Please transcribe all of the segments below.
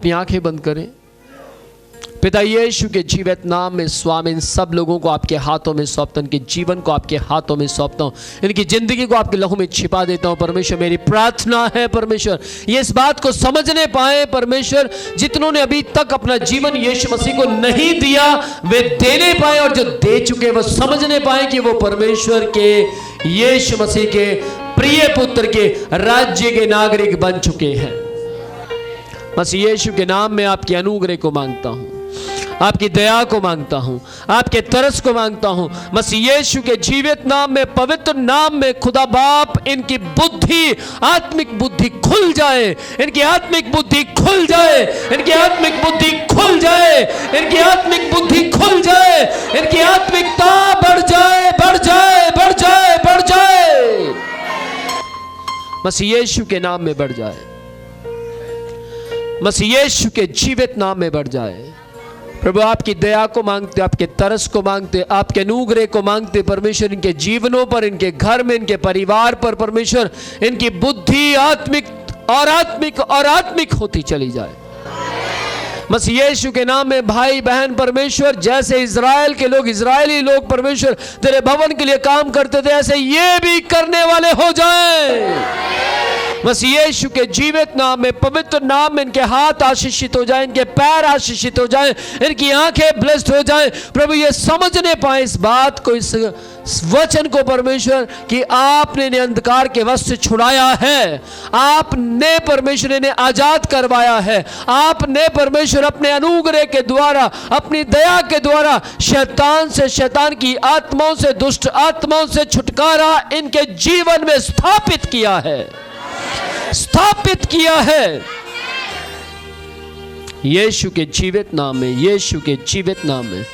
अपनी आंखें बंद करें। पिता यीशु के जीवित नाम में स्वामी इन सब लोगों को आपके हाथों में सौंपता हूं, इनके जीवन को आपके हाथों में सौंपता हूं, इनकी जिंदगी को आपके लहू में छिपा देता हूं। परमेश्वर मेरी प्रार्थना है परमेश्वर ये इस बात को समझने पाए परमेश्वर, जितनों ने अभी तक अपना जीवन यीशु मसीह को नहीं दिया वे देने पाए, और जो दे चुके वो समझने पाए कि वो परमेश्वर के यीशु मसीह के प्रिय पुत्र के राज्य के नागरिक बन चुके हैं। मसीह यीशु के नाम में आपके अनुग्रह को मांगता हूं, आपकी दया को मांगता हूं, आपके तरस को मांगता हूं। मसीह यीशु के जीवित नाम में, पवित्र नाम में खुदा बाप इनकी बुद्धि, आत्मिक बुद्धि खुल जाए, इनकी आत्मिक बुद्धि खुल जाए, इनकी आत्मिक बुद्धि खुल जाए, इनकी आत्मिक बुद्धि खुल जाए, इनकी आत्मिकता बढ़ जाए, बढ़ जाए, बढ़ जाए, बढ़ जाए, मसीह यीशु के नाम में बढ़ जाए, मसीह यीशु के जीवित नाम में बढ़ जाए। प्रभु आपकी दया को मांगते, आपके तरस को मांगते, आपके अनुग्रह को मांगते परमेश्वर, इनके जीवनों पर, इनके घर में, इनके परिवार पर परमेश्वर इनकी बुद्धि आत्मिक और आत्मिक और आत्मिक होती चली जाए। मसीह यीशु के नाम में भाई बहन परमेश्वर, जैसे इजराइल के लोग, इजरायली लोग परमेश्वर तेरे भवन के लिए काम करते थे, ऐसे ये भी करने वाले हो जाएं। मसीह यीशु के जीवित नाम में, पवित्र नाम में इनके हाथ आशीषित हो जाएं, इनके पैर आशीषित हो जाएं, इनकी आंखें ब्लेस्ड हो जाएं। प्रभु ये समझने पाए इस बात को, इस वचन को परमेश्वर कि आपने इन्हें अंधकार के वश से छुड़ाया है, आपने परमेश्वर इन्हें आजाद करवाया है, आपने परमेश्वर अपने अनुग्रह के द्वारा, अपनी दया के द्वारा शैतान से, शैतान की आत्माओं से, दुष्ट आत्माओं से छुटकारा इनके जीवन में स्थापित किया है, स्थापित किया है। यीशु के जीवित नाम में, यीशु के जीवित नाम में,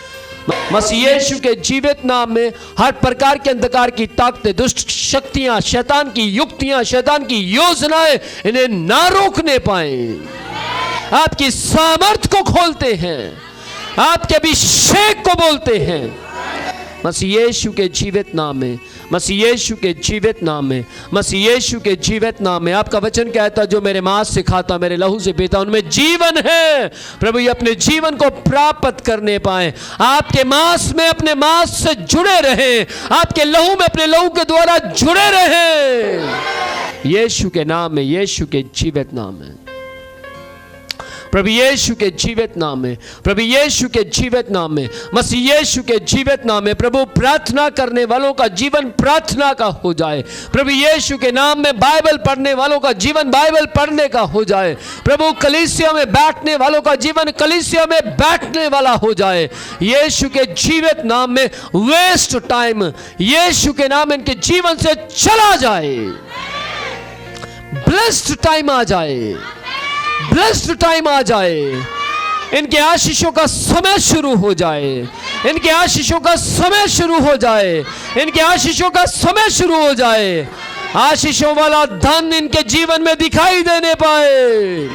मसीह यीशु के जीवित नाम में हर प्रकार के अंधकार की ताकतें, दुष्ट शक्तियां, शैतान की युक्तियां, शैतान की योजनाएं इन्हें ना रोकने पाए। आपकी सामर्थ को खोलते हैं, आपके अभिषेक को बोलते हैं मसीह यीशु के जीवित नाम में, मसीह यीशु के जीवित नाम में, मसीह यीशु के जीवित नाम में। आपका वचन कहता जो मेरे मांस से खाता, मेरे लहू से पीता, उनमें जीवन है। प्रभु ये अपने जीवन को प्राप्त करने पाए, आपके मांस में अपने मांस से जुड़े रहे, आपके लहू में अपने लहू के द्वारा जुड़े रहे, यीशु के नाम में, यीशु के जीवित नाम में, प्रभु यीशु के जीवित नाम में, प्रभु यीशु के जीवित नाम में, मसीह यीशु के जीवित नाम में। प्रभु प्रार्थना करने वालों का जीवन प्रार्थना का हो जाए, प्रभु यीशु के नाम में बाइबल पढ़ने वालों का जीवन बाइबल पढ़ने का हो जाए, प्रभु कलीसिया में बैठने वालों का जीवन कलीसिया में बैठने वाला हो जाए, यीशु के जीवित नाम में। वेस्ट टाइम यीशु के नाम इनके जीवन से चला जाए, ब्लेस्ड टाइम आ जाए, ब्लेस्ड टाइम आ जाए, इनके आशीषों का समय शुरू हो जाए, इनके आशीषों का समय शुरू हो जाए, इनके आशीषों का समय शुरू हो जाए, आशीषों वाला धन इनके जीवन में दिखाई देने पाए,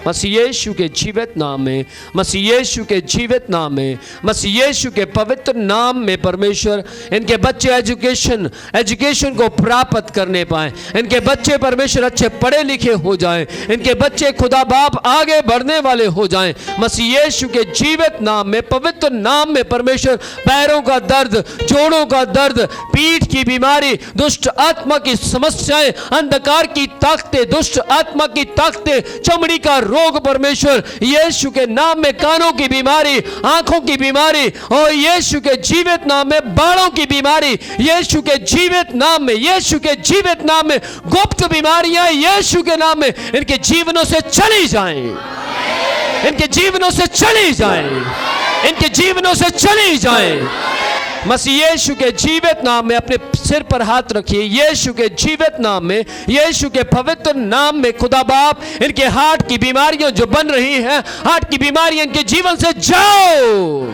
मसीह यीशु के जीवित नाम में, मसीह यीशु के जीवित नाम में, मसीह यीशु के पवित्र नाम में। परमेश्वर इनके बच्चे एजुकेशन को प्राप्त करने पाए, इनके बच्चे परमेश्वर अच्छे पढ़े लिखे हो जाएं, इनके बच्चे खुदा बाप आगे बढ़ने वाले हो जाएं, मसीह यीशु के जीवित नाम में, पवित्र नाम में। परमेश्वर पैरों का दर्द, जोड़ों का दर्द, पीठ की बीमारी, दुष्ट आत्मा की समस्याएं, अंधकार की ताकतें, दुष्ट आत्मा की ताकतें, चमड़ी का रोग परमेश्वर यीशु के नाम में, कानों की बीमारी, आंखों की बीमारी, और यीशु के जीवित नाम में बालों की बीमारी, यीशु के जीवित नाम में, यीशु के जीवित नाम में गुप्त बीमारियां यीशु के नाम में इनके जीवनों से चली जाएं, इनके जीवनों से चली जाएं, इनके जीवनों से चली जाएं। मसीह यीशु के जीवित नाम में अपने सिर पर हाथ रखिए, यीशु के जीवित नाम में, यीशु के पवित्र नाम में। खुदा बाप इनके हार्ट की बीमारियां जो बन रही हैं, हार्ट की बीमारियां इनके जीवन से जाओ,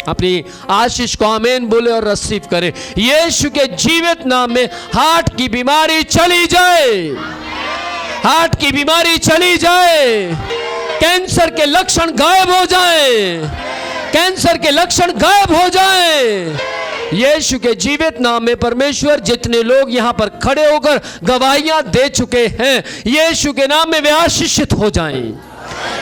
अपनी आशीष को आमीन बोले और रिसीव करें। यीशु के जीवित नाम में हार्ट की बीमारी चली जाए, हार्ट की बीमारी चली जाए, कैंसर के लक्षण गायब हो जाए, कैंसर के लक्षण गायब हो जाएं। यीशु के जीवित नाम में परमेश्वर जितने लोग यहां पर खड़े होकर गवाहियां दे चुके हैं, यीशु के नाम में वे आशीषित हो जाएं,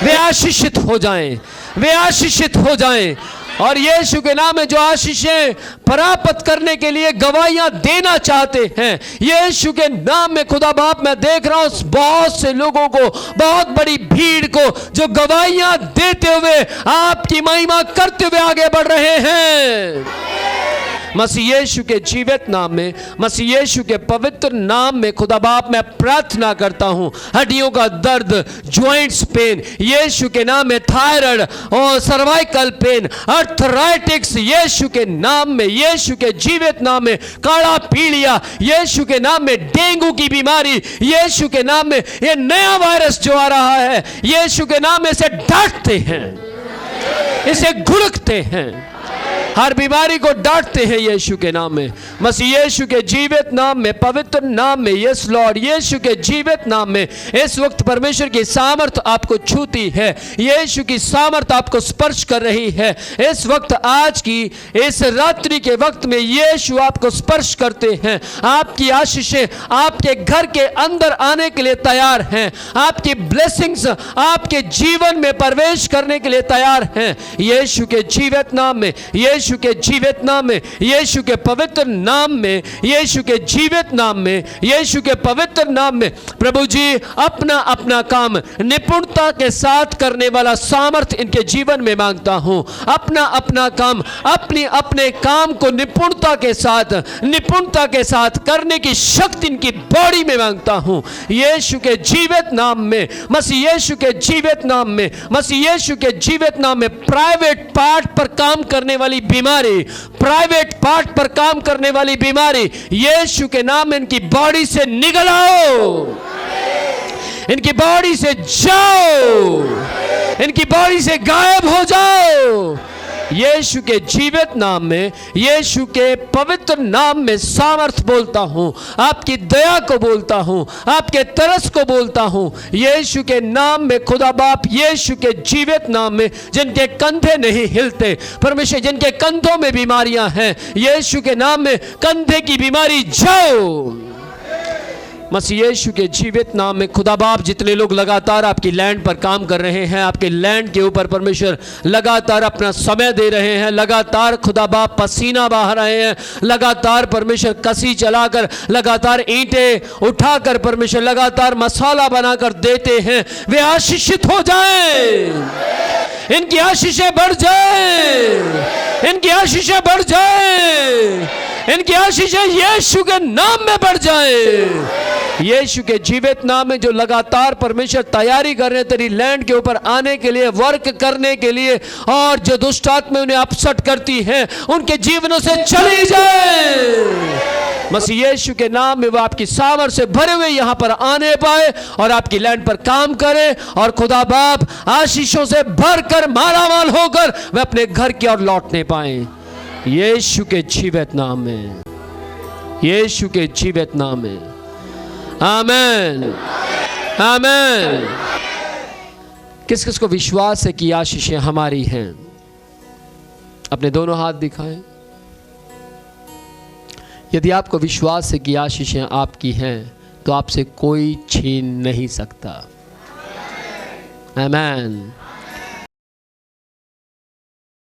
वे आशीषित हो जाएं, वे आशीषित हो जाएं। और यीशु के नाम में जो आशीषें प्राप्त करने के लिए गवाहियां देना चाहते हैं, यीशु के नाम में खुदा बाप मैं देख रहा हूं बहुत से लोगों को, बहुत बड़ी भीड़ को जो गवाहियां देते हुए आपकी महिमा करते हुए आगे बढ़ रहे हैं। मसीह यीशु के जीवित नाम में, मसीह यीशु के पवित्र नाम में खुदा बाप मैं प्रार्थना करता हूं, हड्डियों का दर्द, जॉइंट्स पेन यीशु के नाम में, थायराइड और सर्वाइकल पेन, आर्थराइटिक्स यीशु के नाम में, यीशु के जीवित नाम में, काला पीलिया यीशु के नाम में, डेंगू की बीमारी यीशु के नाम में, ये नया वायरस जो आ रहा है यीशु के नाम में, इसे डांटते हैं, इसे घुड़कते हैं, हर बीमारी को डांटते हैं यीशु के नाम में, मसीह यीशु के जीवित नाम में, पवित्र नाम में। यस लॉर्ड, यीशु के जीवित नाम में इस वक्त परमेश्वर की सामर्थ आपको छूती है, यीशु की सामर्थ आपको स्पर्श कर रही है इस वक्त, आज की इस रात्रि के वक्त में यीशु आपको स्पर्श करते हैं। आपकी आशीषें आपके घर के अंदर आने के लिए तैयार हैं, आपकी ब्लेसिंग्स आपके जीवन में प्रवेश करने के लिए तैयार हैं यीशु के जीवित नाम में, यीशु के जीवित नाम में, यीशु के पवित्र नाम में, यीशु के जीवित नाम में, यीशु के पवित्र नाम में। प्रभु जी अपना अपना काम निपुणता के साथ करने वाला सामर्थ इनके जीवन में मांगता हूं, अपना अपना काम, अपने काम को निपुणता के साथ करने की शक्ति इनकी बॉडी में मांगता हूं यीशु के जीवित नाम में, मसीह यीशु के जीवित नाम में, मसीह यीशु के जीवित नाम में। प्राइवेट पार्ट पर काम करने वाली बीमारी, प्राइवेट पार्ट पर काम करने वाली बीमारी यीशु के नाम में इनकी बॉडी से निकल आओ, इनकी बॉडी से जाओ, इनकी बॉडी से गायब हो जाओ यीशु के जीवित नाम में, यीशु के पवित्र नाम में सामर्थ बोलता हूं, आपकी दया को बोलता हूं, आपके तरस को बोलता हूं यीशु के नाम में। खुदा बाप यीशु के जीवित नाम में, जिनके कंधे नहीं हिलते परमेश्वर, जिनके कंधों में बीमारियां हैं यीशु के नाम में, कंधे की बीमारी जाओ मसीह यीशु के जीवित नाम में। खुदा बाप जितने लोग लगातार आपकी लैंड पर काम कर रहे हैं, आपके लैंड के ऊपर परमेश्वर लगातार अपना समय दे रहे हैं, लगातार खुदा बाप पसीना बहा रहे हैं, लगातार परमेश्वर कसी चलाकर, लगातार ईंटें उठाकर परमेश्वर लगातार मसाला बनाकर देते हैं, वे आशीषित हो जाएं, इनकी आशीषें बढ़ जाएं, इनकी आशीषें बढ़ जाएं, इनकी आशीषें यीशु के नाम में बढ़ जाएं। यीशु के जीवित नाम में जो लगातार परमेश्वर तैयारी कर रहे हैं तेरी लैंड के ऊपर आने के लिए, वर्क करने के लिए, और जो दुष्ट आत्मा उन्हें अपसेट करती हैं उनके जीवनों से चली जाए मसीह यीशु के नाम में। वो आपकी सामर्थ से भरे हुए यहाँ पर आने पाए और आपकी लैंड पर काम करे, और खुदा बाप आशीषों से भरकर मालामाल होकर वे अपने घर की ओर लौटने पाए यीशु के जीवित नाम में, यीशु के जीवित नाम में। आमेन, आमेन। किस किस को विश्वास है कि आशीषें हमारी हैं? अपने दोनों हाथ दिखाएं। यदि आपको विश्वास है कि आशीषें आपकी हैं तो आपसे कोई छीन नहीं सकता। आमेन।